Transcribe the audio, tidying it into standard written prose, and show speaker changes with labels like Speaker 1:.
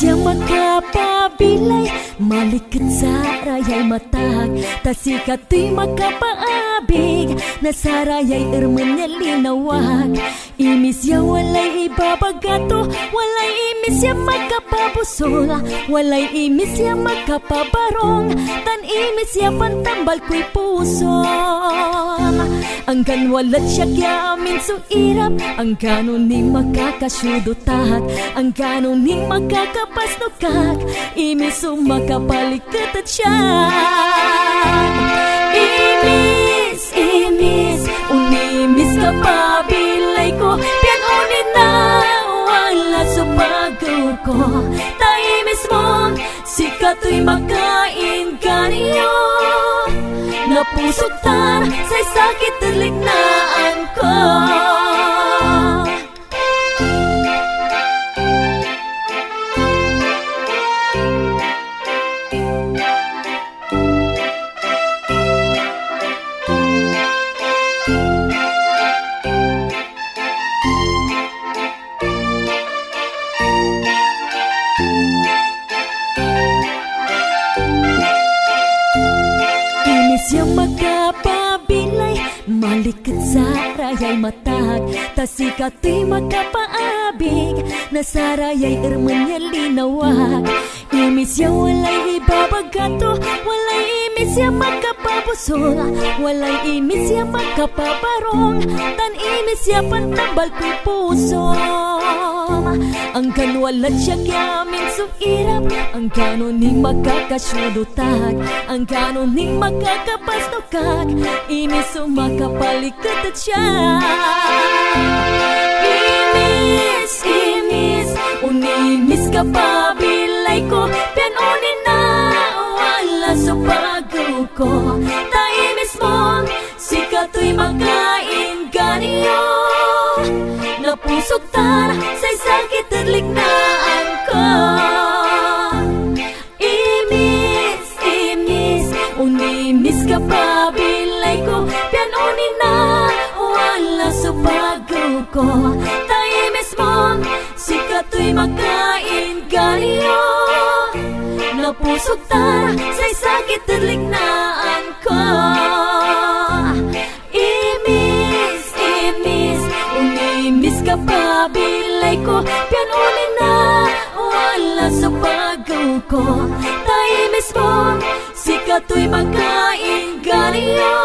Speaker 1: siya makapabilay, malikit sa rayay matag, tasikato'y makapaabig, nasa rayay erman niya linawag. Imis ya walay ibabagato, walay imis ya makapabusol, walay imis ya makapabarong, tan imis ya pantambal ko'y puso. Angkan walat siya kyamin so irap, ang ganon ni makakasyudutat, ang ganon ni makakapasnukak, imis so makapalikat at siya. Imis, imis, unimis ka pabilay ko, pianunin na wala sa pagaw ko. Taimis mo, sikato'y makain kaniyo, napusuktan sa'y sakit at lignaan ko. Siya makapabilay, malikit sa rayay matag, tasikato'y makapaabig, nasa rayay erman niya linawag. Imis siya walay ibabagato, walay imis siya makapabusol, walay imis siya makapabarong, tan imis siya pantambal ko'y puso. Ang kanwalat siya kyamin so irap, ang ganon ni makakasyudutat, ang ganon ni makakapasnukak, imis so makapalikat at siya. Imis, imis, unimis ka pabilay ko, pianunin na wala sa pagaw ko. Taimis mo, sikato'y makain ganiyo, napusuktan sa'y sakit at lignaan ko. Imis, imis, unimis ka pabilay ko, pianunin na wala sa pagaw ko. Taimis mo, sikato'y makain ganiyo, napusuktan sa'y sakit at lignaan ko. Imis, imis, unimis ka pabilay ko, pianunin na wala sa pagaw ko. Taimis mo, sikato'y makain ganiyo,